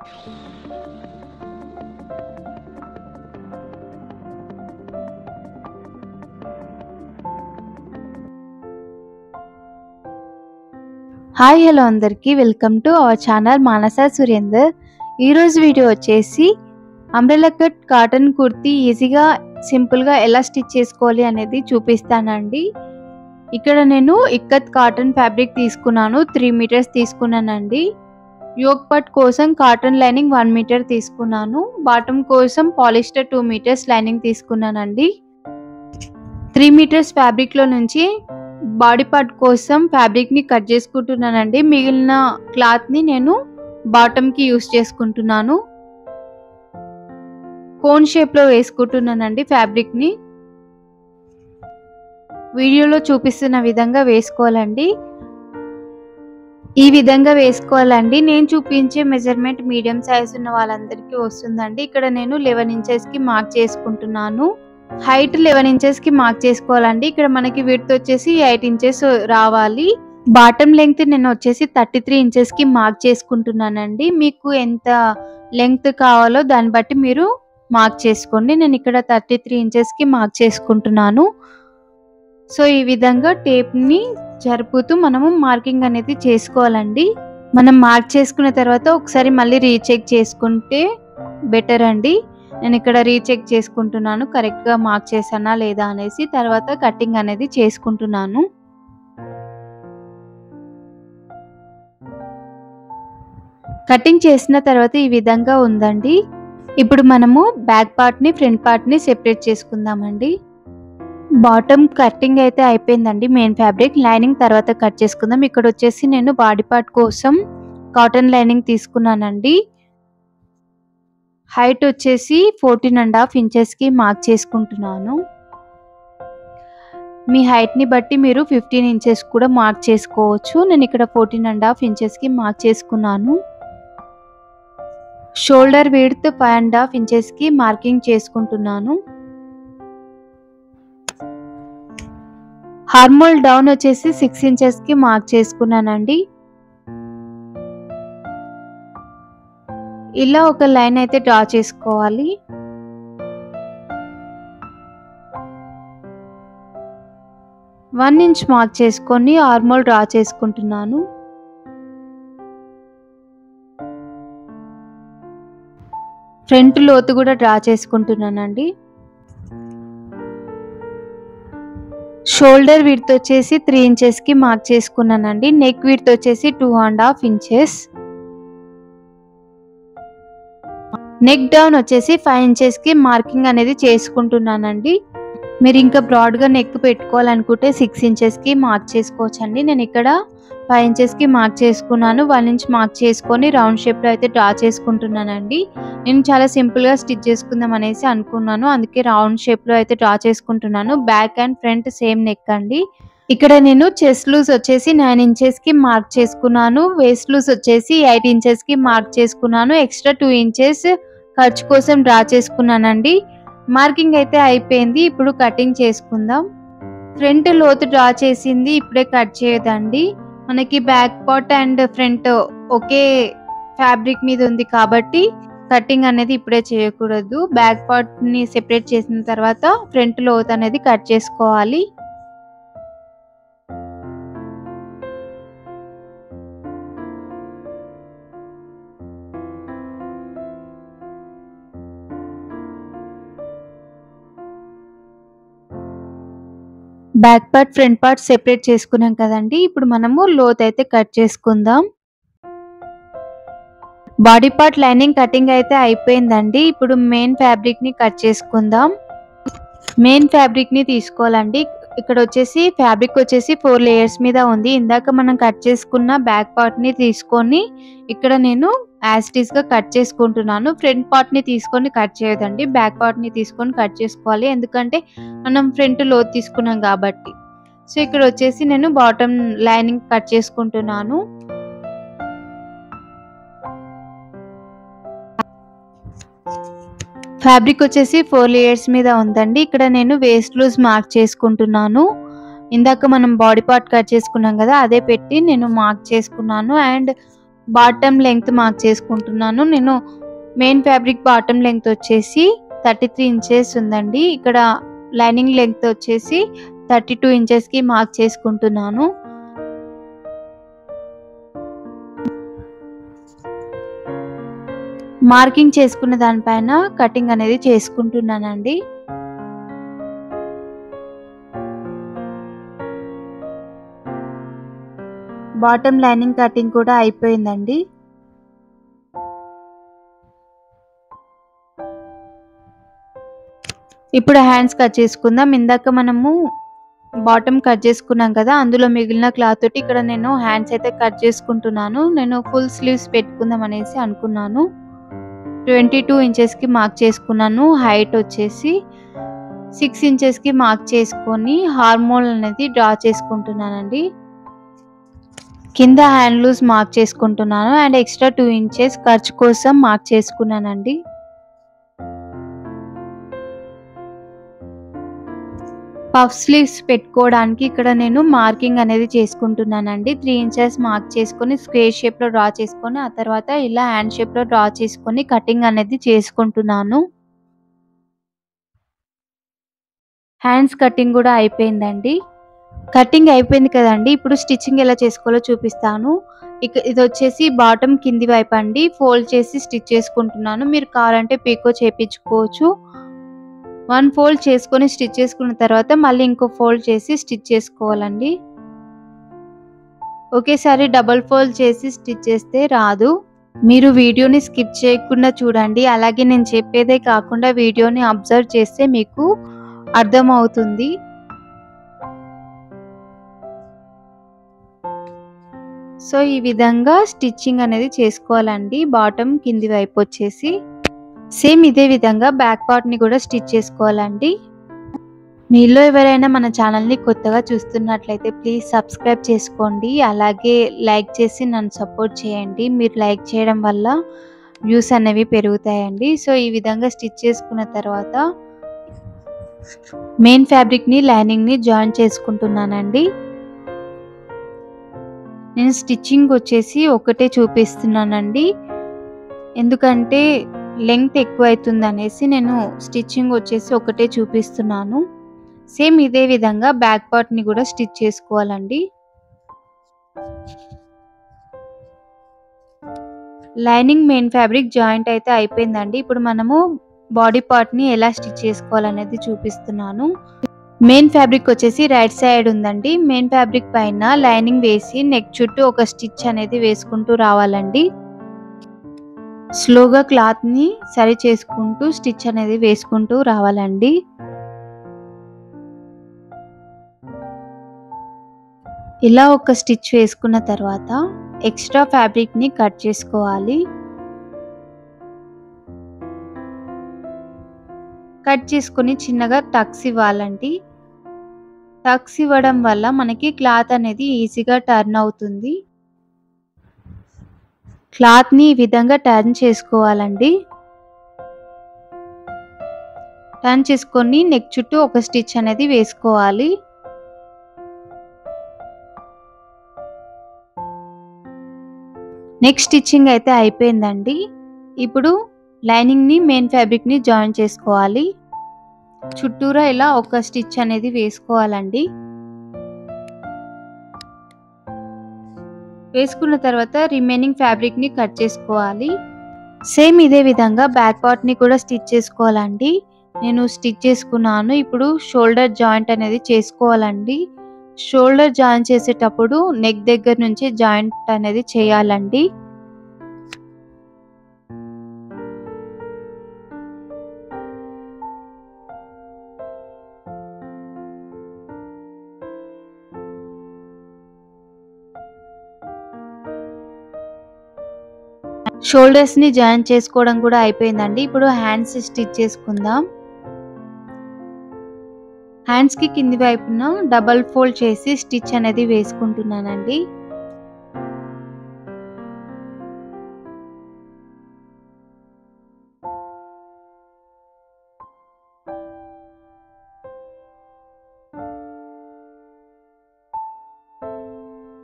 Hi hello అందరికీ welcome to our channel మానస సురేందర్. ఈరోజు video వచ్చేసి అంబ్రెల్లా కట్ కాటన్ కుర్తీ ఈజీగా సింపుల్గా ఎలా స్టిచ్ చేసుకోవాలి అనేది చూపిస్తానండి. ఇక్కడ నేను ఇక్కత్ కాటన్ ఫ్యాబ్రిక్ తీసుకున్నాను, 3 మీటర్స్ తీసుకున్నానండి. యోక్ పట్ కోసం కాటన్ లైనింగ్ 1 మీటర్ తీసుకున్నాను. బాటమ్ కోసం పాలిస్టర్ 2 మీటర్స్ లైనింగ్ తీసుకున్నానండి. 3 మీటర్స్ ఫ్యాబ్రిక్లో నుంచి బాడీ పార్ట్ కోసం ఫ్యాబ్రిక్ ని కట్ చేసుకుంటున్నానండి. మిగిలిన క్లాత్ ని నేను బాటమ్ కి యూస్ చేసుకుంటున్నాను. కోన్ షేప్ లో వేసుకుంటున్నానండి ఫ్యాబ్రిక్ ని. వీడియోలో చూపిస్తున్న విధంగా వేసుకోవాలండి. ఈ విధంగా వేసుకోవాలండి. నేను చూపించే మెజర్మెంట్ మీడియం సైజ్ ఉన్న వాళ్ళందరికీ వస్తుందండి. ఇక్కడ నేను 11 ఇంచెస్ కి మార్క్ చేసుకుంటున్నాను. హైట్ 11 ఇంచెస్ కి మార్క్ చేసుకోవాలండి. ఇక్కడ మనకి విడ్త్ వచ్చేసి 8 ఇంచెస్ రావాలి. బాటమ్ లెంగ్త్ నేను వచ్చేసి 33 ఇంచెస్ కి మార్క్ చేసుకుంటున్నానండి. మీకు ఎంత లెంగ్త్ కావాలో దాన్ని బట్టి మీరు మార్క్ చేసుకోండి. నేను ఇక్కడ 33 ఇంచెస్ కి మార్క్ చేసుకుంటున్నాను. సో ఈ విధంగా టేప్ ని జరుపుతూ మనము మార్కింగ్ అనేది చేసుకోవాలండి. మనం మార్క్ చేసుకున్న తర్వాత ఒకసారి మళ్ళీ రీచెక్ చేసుకుంటే బెటర్ అండి. నేను ఇక్కడ రీచెక్ చేసుకుంటున్నాను కరెక్ట్ గా మార్క్ చేశానా లేదా అనేసి. తర్వాత కటింగ్ అనేది చేసుకుంటున్నాను. కటింగ్ చేసిన తర్వాత ఈ విధంగా ఉందండి. ఇప్పుడు మనము బ్యాక్ పార్ట్ ని ఫ్రంట్ పార్ట్ ని సెపరేట్ చేసుకుందామండి. బాటమ్ కటింగ్ అయితే అయిపోయిందండి. మెయిన్ ఫ్యాబ్రిక్ లైనింగ్ తర్వాత కట్ చేసుకుందాం. ఇక్కడ వచ్చేసి నేను బాడీ పార్ట్ కోసం కాటన్ లైనింగ్ తీసుకున్నానండి. హైట్ వచ్చేసి 14.5 ఇంచెస్ కి మార్క్ చేసుకుంటున్నాను. మీ హైట్ ని బట్టి మీరు 15 ఇంచెస్ కూడా మార్క్ చేసుకోవచ్చు. నేను ఇక్కడ 14.5 ఇంచెస్ కి మార్క్ చేసుకున్నాను. షోల్డర్ విడ్త్ 5.5 ఇంచెస్ కి మార్కింగ్ చేసుకుంటున్నాను. హార్మోల్ డౌన్ వచ్చేసి 6 ఇంచెస్ కి మార్క్ చేసుకున్నానండి. ఇలా ఒక లైన్ అయితే డ్రా చేసుకోవాలి. వన్ ఇంచ్ మార్క్ చేసుకొని ఆర్మోల్ డ్రా చేసుకుంటున్నాను. ఫ్రంట్ లోతు కూడా డ్రా చేసుకుంటున్నానండి. షోల్డర్ విడ్త్ వచ్చేసి 3 ఇంచెస్ కి మార్క్ చేసుకున్నానండి. నెక్ విడ్త్ వచ్చేసి 2.5 ఇంచెస్. నెక్ డౌన్ వచ్చేసి 5 ఇంచెస్ కి మార్కింగ్ అనేది చేసుకుంటున్నానండి. మీరు ఇంకా బ్రాడ్ గా నెక్ పెట్టుకోవాలనుకుంటే 6 ఇంచెస్ కి మార్క్ చేసుకోవచ్చండి. నేను ఇక్కడ 5 ఇంచెస్ కి మార్క్ చేసుకున్నాను. 1 ఇంచ్ మార్క్ చేసుకొని రౌండ్ షేప్ లో అయితే డ్రా చేసుకుంటున్నానండి. నేను చాలా సింపుల్ గా స్టిచ్ చేసుకుందాం అనేసి అనుకున్నాను, అందుకే రౌండ్ షేప్ లో అయితే డ్రా చేసుకుంటున్నాను. Back and front same neck అండి. ఇక్కడ నేను చెస్ట్ లూజ్ వచ్చేసి 9 ఇంచెస్ కి మార్క్ చేసుకున్నాను. వేస్ట్ లూజ్ వచ్చేసి 8 ఇంచెస్ కి మార్క్ చేసుకున్నాను. ఎక్స్ట్రా 2 ఇంచెస్ ఖర్చు కోసం డ్రా చేసుకున్నానండి. మార్కింగ్ అయితే అయిపోయింది. ఇప్పుడు కటింగ్ చేసుకుందాం. ఫ్రంట్ లోతు డ్రా చేసింది ఇప్పుడే కట్ చేయదండి. మనకి back part and front okay fabric మీద ఉంది కాబట్టి కటింగ్ అనేది ఇప్పుడే చేయకూడదు. బ్యాక్ పార్ట్ ని సెపరేట్ చేసిన తర్వాత ఫ్రంట్ లోతు అనేది కట్ చేసుకోవాలి. Back part front part separate చేసుకున్నాం కదండి. ఇప్పుడు మనము లోత్ అయితే కట్ చేసుకుందాం. బాడీ పార్ట్ లైనింగ్ కటింగ్ అయితే అయిపోయిందండి. ఇప్పుడు మెయిన్ ఫ్యాబ్రిక్ ని కట్ చేసుకుందాం. మెయిన్ ఫ్యాబ్రిక్ ని తీసుకోవాలండి. ఇక్కడ వచ్చేసి ఫ్యాబ్రిక్ వచ్చేసి 4 లేయర్స్ మీద ఉంది. ఇందాక మనం కట్ చేసుకున్న బ్యాక్ పార్ట్ ని తీసుకొని ఇక్కడ నేను యాజ్ ఇట్ ఈస్ గా కట్ చేసుకుంటున్నాను. ఫ్రంట్ పార్ట్ ని తీసుకొని కట్ చేయదండి, బ్యాక్ పార్ట్ ని తీసుకొని కట్ చేసుకోవాలి. ఎందుకంటే మనం ఫ్రంట్ లోతు తీసుకున్నాం కాబట్టి. సో ఇక్కడ వచ్చేసి నేను బాటమ్ లైనింగ్ కట్ చేసుకుంటున్నాను. ఫ్యాబ్రిక్ వచ్చేసి 4 లేయర్స్ మీద ఉందండి. ఇక్కడ నేను వేస్ట్ లూజ్ మార్క్ చేసుకుంటున్నాను. ఇందాక మనం బాడీ పార్ట్ కట్ చేసుకున్నాం కదా, అదే పెట్టి నేను మార్క్ చేసుకున్నాను. అండ్ బాటమ్ లెంగ్త్ మార్క్ చేసుకుంటున్నాను. నేను మెయిన్ ఫ్యాబ్రిక్ బాటమ్ లెంగ్త్ వచ్చేసి 33 ఇంచెస్ ఉందండి. ఇక్కడ లైనింగ్ లెంగ్త్ వచ్చేసి 32 ఇంచెస్కి మార్క్ చేసుకుంటున్నాను. మార్కింగ్ చేసుకున్న దానిపైన కటింగ్ అనేది చేసుకుంటున్నానండి. బాటమ్ లైనింగ్ కటింగ్ కూడా అయిపోయిందండి. ఇప్పుడు హ్యాండ్స్ కట్ చేసుకుందాం. ఇందాక మనము బాటమ్ కట్ చేసుకున్నాం కదా, అందులో మిగిలిన క్లాత్ తోటి ఇక్కడ నేను హ్యాండ్స్ అయితే కట్ చేసుకుంటున్నాను. నేను ఫుల్ స్లీవ్స్ పెట్టుకుందాం అనేసి అనుకున్నాను. 22 ఇంచెస్కి మార్క్ చేసుకున్నాను. హైట్ వచ్చేసి 6 ఇంచెస్కి మార్క్ చేసుకొని హార్మోల్ అనేది డ్రా చేసుకుంటున్నానండి. కింద హ్యాండ్ లూజ్ మార్క్ చేసుకుంటున్నాను అండ్ ఎక్స్ట్రా 2 ఇంచెస్ ఖర్చు కోసం మార్క్ చేసుకున్నానండి. పఫ్ స్లీవ్స్ పెట్టుకోవడానికి ఇక్కడ నేను మార్కింగ్ అనేది చేసుకుంటున్నానండి. 3 ఇంచెస్ మార్క్ చేసుకొని స్క్వేర్ షేప్లో డ్రా చేసుకొని ఆ తర్వాత ఇలా హ్యాండ్ షేప్లో డ్రా చేసుకొని కటింగ్ అనేది చేసుకుంటున్నాను. హ్యాండ్స్ కటింగ్ కూడా అయిపోయిందండి. కటింగ్ అయిపోయింది కదండి. ఇప్పుడు స్టిచ్చింగ్ ఎలా చేసుకోవాలో చూపిస్తాను. ఇది వచ్చేసి బాటమ్ కింది వైపు అండి. ఫోల్డ్ చేసి స్టిచ్ చేసుకుంటున్నాను. మీరు కావాలంటే పీకో చేపించుకోవచ్చు. 1 ఫోల్డ్ చేసుకొని స్టిచ్ చేసుకున్న తర్వాత మళ్ళీ ఇంకో ఫోల్డ్ చేసి స్టిచ్ చేసుకోవాలండి. ఒకేసారి డబుల్ ఫోల్డ్ చేసి స్టిచ్ చేస్తే రాదు. మీరు వీడియోని స్కిప్ చేయకుండా చూడండి. అలాగే నేను చెప్పేదే కాకుండా వీడియోని అబ్జర్వ్ చేస్తే మీకు అర్థమవుతుంది. సో ఈ విధంగా స్టిచ్చింగ్ అనేది చేసుకోవాలండి. బాటమ్ కింది వైపు వచ్చేసి సేమ్ ఇదే విధంగా బ్యాక్ పార్ట్ ని కూడా స్టిచ్ చేసుకోవాలండి. మీలో ఎవరైనా మన ఛానల్ని కొత్తగా చూస్తున్నట్లయితే ప్లీజ్ సబ్స్క్రైబ్ చేసుకోండి. అలాగే లైక్ చేసి నన్ను సపోర్ట్ చేయండి. మీరు లైక్ చేయడం వల్ల వ్యూస్ అనేవి పెరుగుతాయండి. సో ఈ విధంగా స్టిచ్ చేసుకున్న తర్వాత మెయిన్ ఫ్యాబ్రిక్ని లైనింగ్ని జాయిన్ చేసుకుంటున్నానండి. నేను స్టిచ్చింగ్ వచ్చేసి ఒకటే చూపిస్తున్నానండి. ఎందుకంటే లెంగ్త్ ఎక్కువ అవుతుంది అనేసి నేను స్టిచ్చింగ్ వచ్చేసి ఒకటే చూపిస్తున్నాను. సేమ్ ఇదే విధంగా బ్యాక్ పార్ట్ని కూడా స్టిచ్ చేసుకోవాలండి. లైనింగ్ మెయిన్ ఫ్యాబ్రిక్ జాయింట్ అయితే అయిపోయిందండి. ఇప్పుడు మనము బాడీ పార్ట్ని ఎలా స్టిచ్ చేసుకోవాలనేది చూపిస్తున్నాను. మెయిన్ ఫ్యాబ్రిక్ వచ్చేసి రైట్ సైడ్ ఉందండి. మెయిన్ ఫ్యాబ్రిక్ పైన లైనింగ్ వేసి నెక్ చుట్టూ ఒక స్టిచ్ అనేది వేసుకుంటూ రావాలండి. స్లోగా క్లాత్ ని సరి చేసుకుంటూ స్టిచ్ అనేది వేసుకుంటూ రావాలండి. ఇలా ఒక స్టిచ్ వేసుకున్న తర్వాత ఎక్స్ట్రా ఫ్యాబ్రిక్ ని కట్ చేసుకోవాలి. కట్ చేసుకొని చిన్నగా టక్స్ ఇవ్వాలండి. టక్స్ ఇవ్వడం వల్ల మనకి క్లాత్ అనేది ఈజీగా టర్న్ అవుతుంది. క్లాత్ ని ఈ విధంగా టర్న్ చేసుకోవాలండి. టర్న్ చేసుకొని నెక్ చుట్టూ ఒక స్టిచ్ అనేది వేసుకోవాలి. నెక్ స్టిచ్చింగ్ అయితే అయిపోయిందండి. ఇప్పుడు లైనింగ్ ని మెయిన్ ఫ్యాబ్రిక్ ని జాయిన్ చేసుకోవాలి. చుట్టూరా ఇలా ఒక స్టిచ్ అనేది వేసుకోవాలండి. వేసుకున్న తర్వాత రిమైనింగ్ ఫ్యాబ్రిక్ ని కట్ చేసుకోవాలి. సేమ్ ఇదే విధంగా బ్యాక్ పార్ట్ ని కూడా స్టిచ్ చేసుకోవాలండి. నేను స్టిచ్ చేసుకున్నాను. ఇప్పుడు షోల్డర్ జాయింట్ అనేది చేసుకోవాలండి. షోల్డర్ జాయిన్ చేసేటప్పుడు నెక్ దగ్గర నుంచి జాయింట్ అనేది చేయాలండి. షోల్డర్స్ ని జాయిన్ చేసుకోవడం కూడా అయిపోయిందండి. ఇప్పుడు హ్యాండ్స్ స్టిచ్ చేసుకుందాం. హ్యాండ్స్ కి కింది వైపున డబల్ ఫోల్డ్ చేసి స్టిచ్ అనేది వేసుకుంటున్నానండి.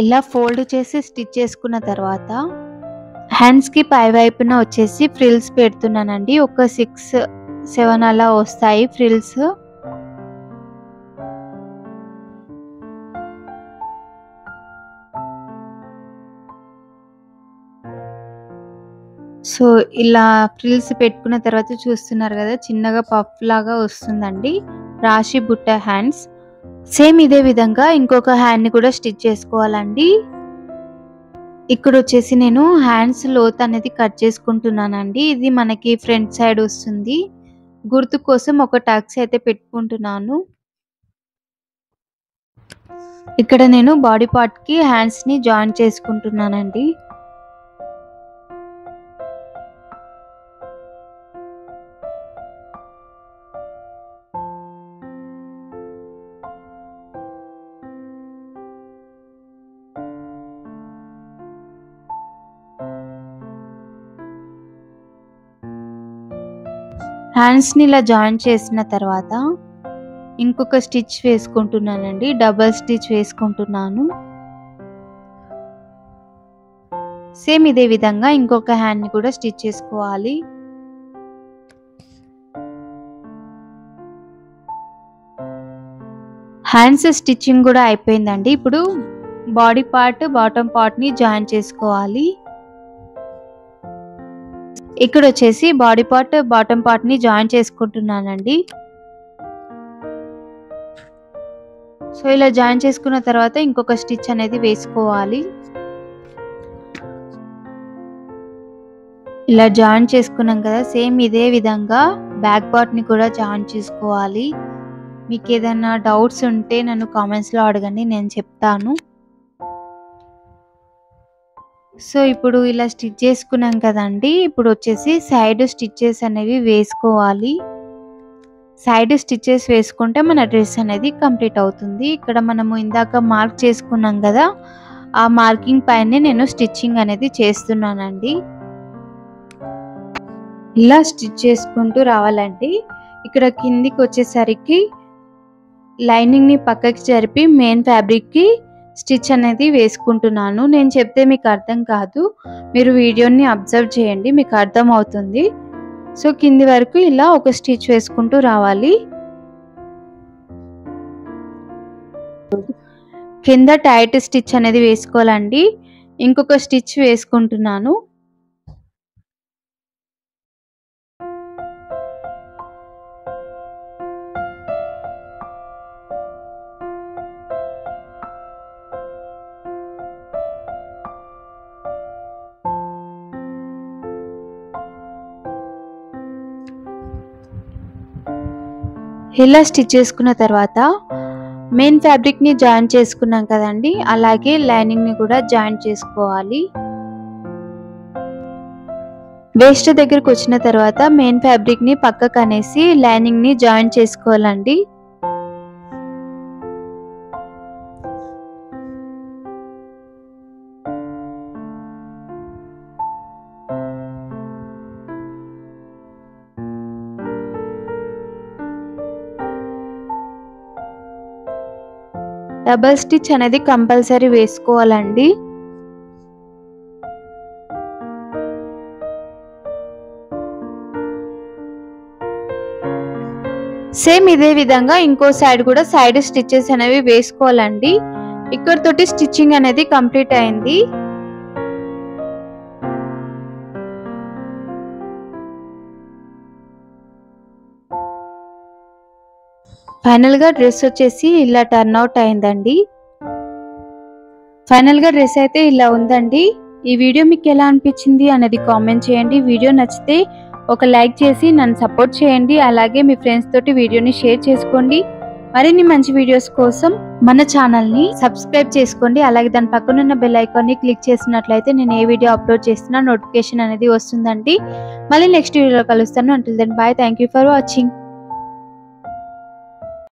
ఇలా ఫోల్డ్ చేసి స్టిచ్ చేసుకున్న తర్వాత హ్యాండ్స్కి పై వైపున వచ్చేసి ఫ్రిల్స్ పెడుతున్నానండి. ఒక 6-7 అలా వస్తాయి ఫ్రిల్స్. సో ఇలా ఫ్రిల్స్ పెట్టుకున్న తర్వాత చూస్తున్నారు కదా, చిన్నగా పఫ్ లాగా వస్తుందండి రాశి బుట్ట హ్యాండ్స్. సేమ్ ఇదే విధంగా ఇంకొక హ్యాండ్ని కూడా స్టిచ్ చేసుకోవాలండి. ఇక్కడ వచ్చేసి నేను హ్యాండ్స్ లోత్ అనేది కట్ చేసుకుంటున్నానండి. ఇది మనకి ఫ్రంట్ సైడ్ వస్తుంది. గుర్తు కోసం ఒక టక్స్ అయితే పెట్టుకుంటున్నాను. ఇక్కడ నేను బాడీ పార్ట్కి హ్యాండ్స్ని జాయిన్ చేసుకుంటున్నానండి. హ్యాండ్స్ని ఇలా జాయిన్ చేసిన తర్వాత ఇంకొక స్టిచ్ వేసుకుంటున్నానండి. డబల్ స్టిచ్ వేసుకుంటున్నాను. సేమ్ ఇదే విధంగా ఇంకొక హ్యాండ్ని కూడా స్టిచ్ చేసుకోవాలి. హ్యాండ్స్ స్టిచ్చింగ్ కూడా అయిపోయిందండి. ఇప్పుడు బాడీ పార్ట్ బాటమ్ పార్ట్ని జాయిన్ చేసుకోవాలి. ఇక్కడ వచ్చేసి బాడీ పార్ట్ బాటమ్ పార్ట్ని జాయిన్ చేసుకుంటున్నానండి. సో ఇలా జాయిన్ చేసుకున్న తర్వాత ఇంకొక స్టిచ్ అనేది వేసుకోవాలి. ఇలా జాయిన్ చేసుకున్నాం కదా, సేమ్ ఇదే విధంగా బ్యాక్ పార్ట్ని కూడా జాయిన్ చేసుకోవాలి. మీకు ఏదైనా డౌట్స్ ఉంటే నన్ను కామెంట్స్లో అడగండి, నేను చెప్తాను. సో ఇప్పుడు ఇలా స్టిచ్ చేసుకున్నాం కదండి, ఇప్పుడు వచ్చేసి సైడ్ స్టిచ్చెస్ అనేవి వేసుకోవాలి. సైడ్ స్టిచ్చెస్ వేసుకుంటే మన డ్రెస్ అనేది కంప్లీట్ అవుతుంది. ఇక్కడ మనము ఇందాక మార్క్ చేసుకున్నాం కదా, ఆ మార్కింగ్ పైనే నేను స్టిచ్చింగ్ అనేది చేస్తున్నానండి. ఇలా స్టిచ్ చేసుకుంటూ రావాలండి. ఇక్కడ కిందికి వచ్చేసరికి లైనింగ్ని పక్కకి జరిపి మెయిన్ ఫ్యాబ్రిక్కి స్టిచ్ అనేది వేసుకుంటున్నాను. నేను చెప్తే మీకు అర్థం కాదు, మీరు వీడియోని అబ్జర్వ్ చేయండి, మీకు అర్థం అవుతుంది. సో కింది వరకు ఇలా ఒక స్టిచ్ వేసుకుంటూ రావాలి. కింద టైట్ స్టిచ్ అనేది వేసుకోవాలండి. ఇంకొక స్టిచ్ వేసుకుంటున్నాను. ఇలా స్టిచ్ చేసుకున్న తర్వాత మెయిన్ ఫ్యాబ్రిక్ని జాయిన్ చేసుకున్నాం కదండి, అలాగే లైనింగ్ని కూడా జాయిన్ చేసుకోవాలి. వేస్ట్ దగ్గరకు వచ్చిన తర్వాత మెయిన్ ఫ్యాబ్రిక్ని పక్కకు అనేసి లైనింగ్ని జాయిన్ చేసుకోవాలండి. డబల్ స్టిచ్ అనేది కంపల్సరీ వేసుకోవాలండి. సేమ్ ఇదే విధంగా ఇంకో సైడ్ కూడా సైడ్ స్టిచెస్ అనేవి వేసుకోవాలండి. ఇక్కడ తోటి స్టిచ్చింగ్ అనేది కంప్లీట్ అయింది. ఫైనల్ గా డ్రెస్ వచ్చేసి ఇలా టర్న్ అవుట్ అయిందండి. ఫైనల్ గా డ్రెస్ అయితే ఇలా ఉందండి. ఈ వీడియో మీకు ఎలా అనిపించింది అనేది కామెంట్ చేయండి. వీడియో నచ్చితే ఒక లైక్ చేసి నన్ను సపోర్ట్ చేయండి. అలాగే మీ ఫ్రెండ్స్ తోటి వీడియోని షేర్ చేసుకోండి. మరిన్ని మంచి వీడియోస్ కోసం మన ఛానల్ ని సబ్స్క్రైబ్ చేసుకోండి. అలాగే దాని పక్కన ఉన్న బెల్ ఐకాన్ ని క్లిక్ చేసినట్లయితే నేను ఏ వీడియో అప్లోడ్ చేసినా నోటిఫికేషన్ అనేది వస్తుందండి. మళ్ళీ నెక్స్ట్ వీడియోలో కలుస్తాను. Until then bye. Thank you for watching.